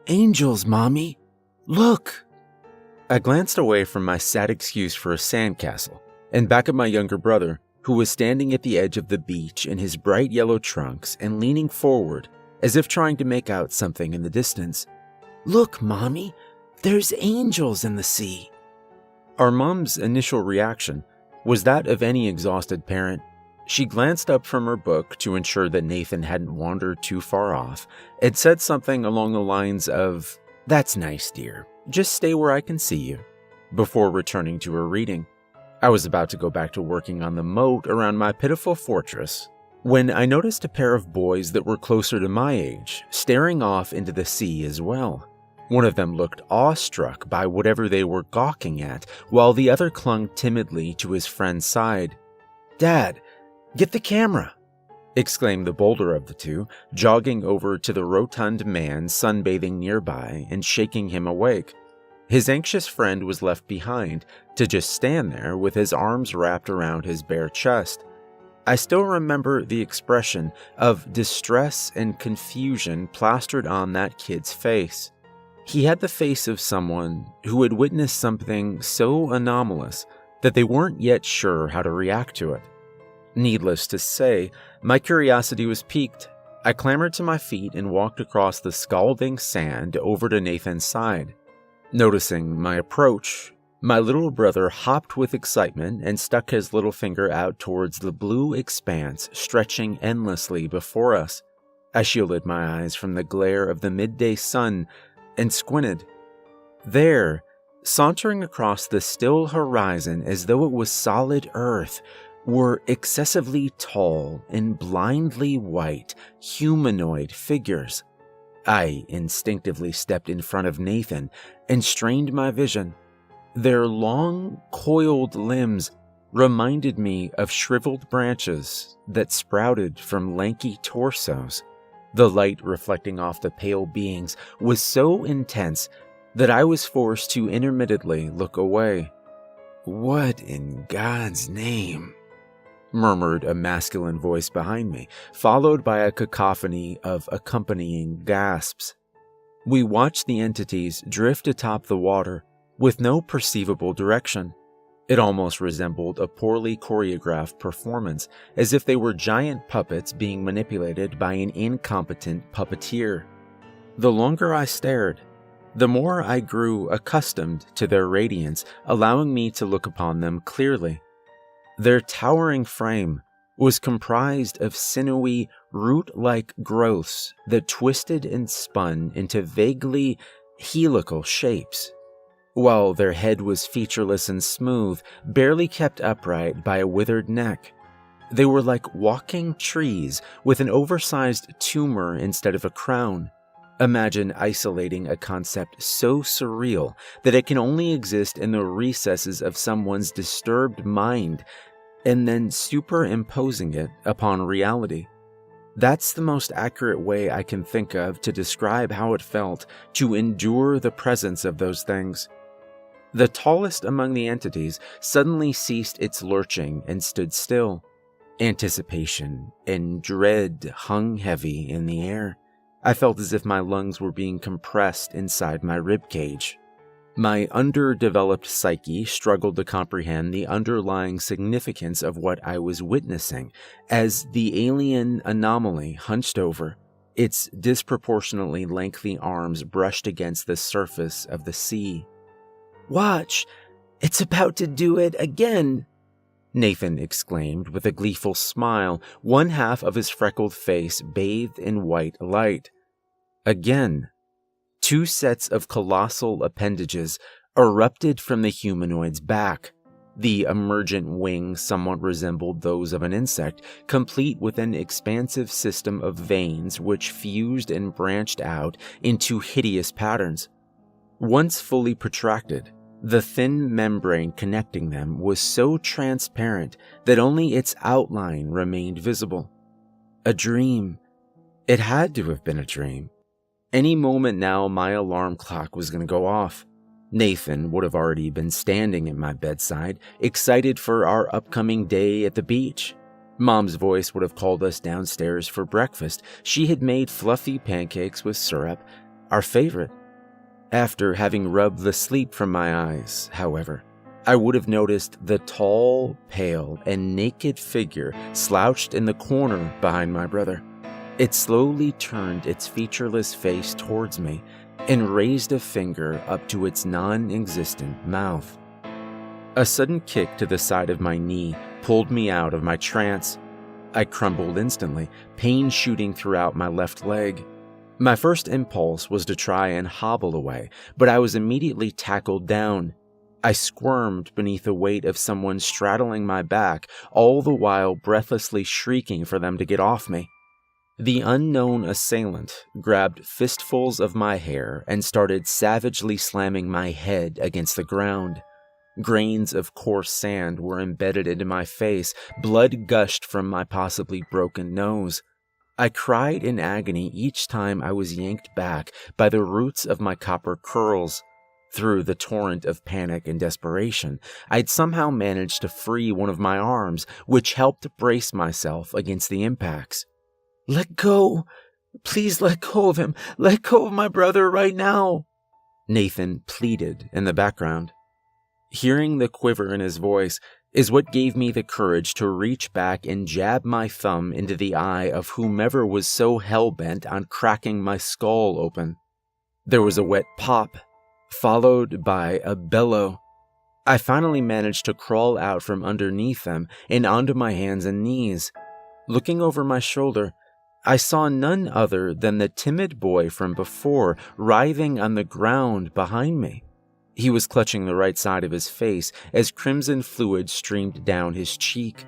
Angels, Mommy! Look! I glanced away from my sad excuse for a sandcastle and back at my younger brother, who was standing at the edge of the beach in his bright yellow trunks and leaning forward as if trying to make out something in the distance. Look, Mommy! There's angels in the sea! Our mom's initial reaction was that of any exhausted parent. She glanced up from her book to ensure that Nathan hadn't wandered too far off and said something along the lines of, "That's nice, dear. Just stay where I can see you," before returning to her reading. I was about to go back to working on the moat around my pitiful fortress when I noticed a pair of boys that were closer to my age staring off into the sea as well. One of them looked awestruck by whatever they were gawking at, while the other clung timidly to his friend's side. "Dad, get the camera!" exclaimed the bolder of the two, jogging over to the rotund man sunbathing nearby and shaking him awake. His anxious friend was left behind to just stand there with his arms wrapped around his bare chest. I still remember the expression of distress and confusion plastered on that kid's face. He had the face of someone who had witnessed something so anomalous that they weren't yet sure how to react to it. Needless to say, my curiosity was piqued. I clambered to my feet and walked across the scalding sand over to Nathan's side. Noticing my approach, my little brother hopped with excitement and stuck his little finger out towards the blue expanse stretching endlessly before us. I shielded my eyes from the glare of the midday sun and squinted. There, sauntering across the still horizon as though it was solid earth, were excessively tall and blindly white, humanoid figures. I instinctively stepped in front of Nathan and strained my vision. Their long, coiled limbs reminded me of shriveled branches that sprouted from lanky torsos. The light reflecting off the pale beings was so intense that I was forced to intermittently look away. "What in God's name?" murmured a masculine voice behind me, followed by a cacophony of accompanying gasps. We watched the entities drift atop the water with no perceivable direction. It almost resembled a poorly choreographed performance, as if they were giant puppets being manipulated by an incompetent puppeteer. The longer I stared, the more I grew accustomed to their radiance, allowing me to look upon them clearly. Their towering frame was comprised of sinewy, root-like growths that twisted and spun into vaguely helical shapes, while their head was featureless and smooth, barely kept upright by a withered neck. They were like walking trees with an oversized tumor instead of a crown. Imagine isolating a concept so surreal that it can only exist in the recesses of someone's disturbed mind and then superimposing it upon reality. That's the most accurate way I can think of to describe how it felt to endure the presence of those things. The tallest among the entities suddenly ceased its lurching and stood still. Anticipation and dread hung heavy in the air. I felt as if my lungs were being compressed inside my ribcage. My underdeveloped psyche struggled to comprehend the underlying significance of what I was witnessing as the alien anomaly hunched over, its disproportionately lengthy arms brushed against the surface of the sea. "Watch! It's about to do it again!" Nathan exclaimed with a gleeful smile, one half of his freckled face bathed in white light. Again, two sets of colossal appendages erupted from the humanoid's back. The emergent wings somewhat resembled those of an insect, complete with an expansive system of veins which fused and branched out into hideous patterns. Once fully protracted, the thin membrane connecting them was so transparent that only its outline remained visible. A dream. It had to have been a dream. Any moment now, my alarm clock was going to go off. Nathan would have already been standing at my bedside, excited for our upcoming day at the beach. Mom's voice would have called us downstairs for breakfast. She had made fluffy pancakes with syrup. our favorite. After having rubbed the sleep from my eyes, however, I would have noticed the tall, pale, and naked figure slouched in the corner behind my brother. It slowly turned its featureless face towards me and raised a finger up to its non-existent mouth. A sudden kick to the side of my knee pulled me out of my trance. I crumbled instantly, pain shooting throughout my left leg. My first impulse was to try and hobble away, but I was immediately tackled down. I squirmed beneath the weight of someone straddling my back, all the while breathlessly shrieking for them to get off me. The unknown assailant grabbed fistfuls of my hair and started savagely slamming my head against the ground. Grains of coarse sand were embedded into my face, blood gushed from my possibly broken nose. I cried in agony each time I was yanked back by the roots of my copper curls. Through the torrent of panic and desperation, I'd somehow managed to free one of my arms, which helped brace myself against the impacts. "Let go! Please let go of him! Let go of my brother right now!" Nathan pleaded in the background. Hearing the quiver in his voice is what gave me the courage to reach back and jab my thumb into the eye of whomever was so hell-bent on cracking my skull open. There was a wet pop, followed by a bellow. I finally managed to crawl out from underneath them and onto my hands and knees. Looking over my shoulder, I saw none other than the timid boy from before writhing on the ground behind me. He was clutching the right side of his face as crimson fluid streamed down his cheek.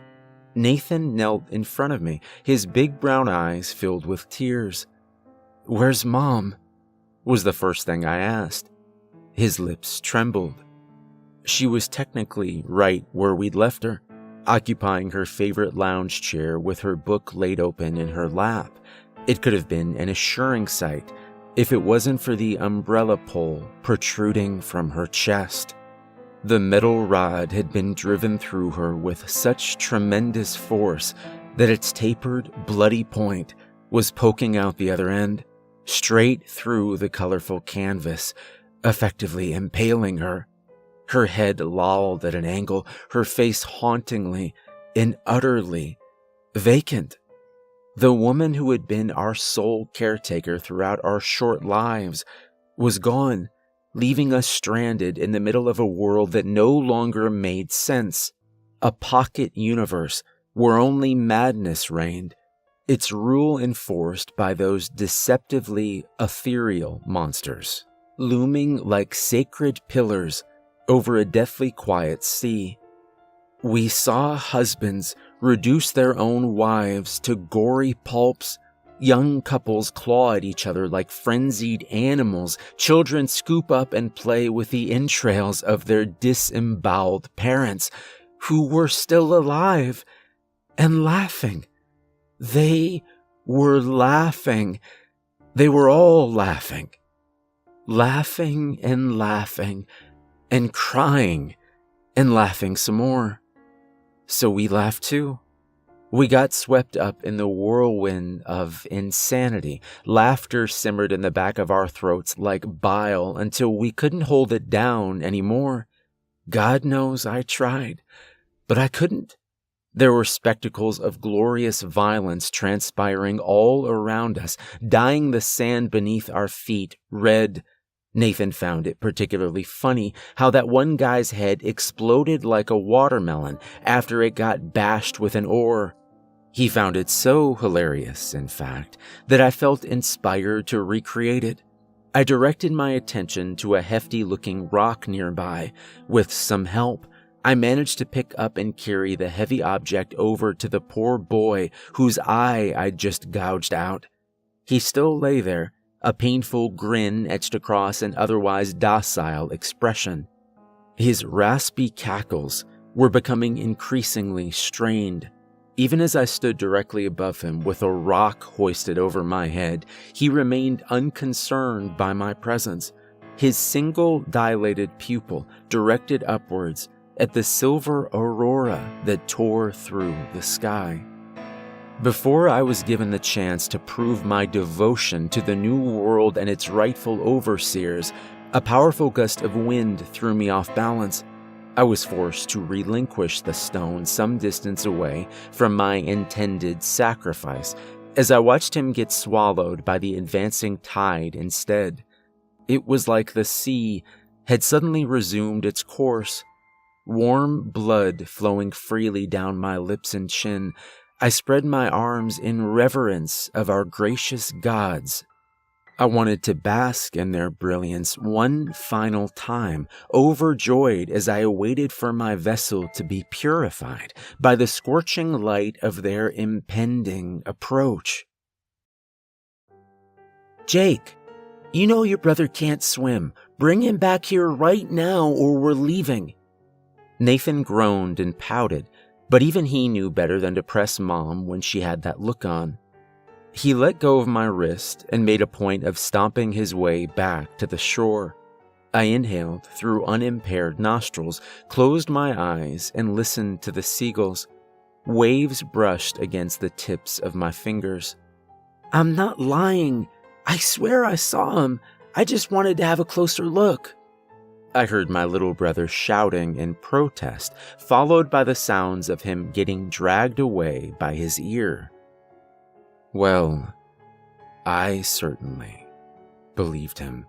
Nathan knelt in front of me, his big brown eyes filled with tears. "Where's Mom?" was the first thing I asked. His lips trembled. She was technically right where we'd left her, occupying her favorite lounge chair with her book laid open in her lap. It could have been an assuring sight if it wasn't for the umbrella pole protruding from her chest. The metal rod had been driven through her with such tremendous force that its tapered, bloody point was poking out the other end, straight through the colorful canvas, effectively impaling her. Her head lolled at an angle, her face hauntingly and utterly vacant. The woman who had been our sole caretaker throughout our short lives was gone, leaving us stranded in the middle of a world that no longer made sense. A pocket universe where only madness reigned, its rule enforced by those deceptively ethereal monsters, looming like sacred pillars over a deathly quiet sea. We saw husbands reduce their own wives to gory pulps, young couples claw at each other like frenzied animals, children scoop up and play with the entrails of their disemboweled parents, who were still alive and laughing. They were laughing. They were all laughing. Laughing and laughing and crying and laughing some more. So we laughed too. We got swept up in the whirlwind of insanity. Laughter simmered in the back of our throats like bile until we couldn't hold it down anymore. God knows I tried, but I couldn't. There were spectacles of glorious violence transpiring all around us, dyeing the sand beneath our feet red. Nathan found it particularly funny how that one guy's head exploded like a watermelon after it got bashed with an oar. He found it so hilarious, in fact, that I felt inspired to recreate it. I directed my attention to a hefty-looking rock nearby. With some help, I managed to pick up and carry the heavy object over to the poor boy whose eye I'd just gouged out. He still lay there, a painful grin etched across an otherwise docile expression. His raspy cackles were becoming increasingly strained. Even as I stood directly above him with a rock hoisted over my head, he remained unconcerned by my presence, his single dilated pupil directed upwards at the silver aurora that tore through the sky. Before I was given the chance to prove my devotion to the new world and its rightful overseers, a powerful gust of wind threw me off balance. I was forced to relinquish the stone some distance away from my intended sacrifice, as I watched him get swallowed by the advancing tide instead. It was like the sea had suddenly resumed its course. Warm blood flowing freely down my lips and chin, I spread my arms in reverence of our gracious gods. I wanted to bask in their brilliance one final time, overjoyed as I awaited for my vessel to be purified by the scorching light of their impending approach. "Jake, you know your brother can't swim. Bring him back here right now or we're leaving." Nathan groaned and pouted, but even he knew better than to press Mom when she had that look on. He let go of my wrist and made a point of stomping his way back to the shore. I inhaled through unimpaired nostrils, closed my eyes, and listened to the seagulls. Waves brushed against the tips of my fingers. "I'm not lying. I swear I saw him. I just wanted to have a closer look." I heard my little brother shouting in protest, followed by the sounds of him getting dragged away by his ear. Well, I certainly believed him.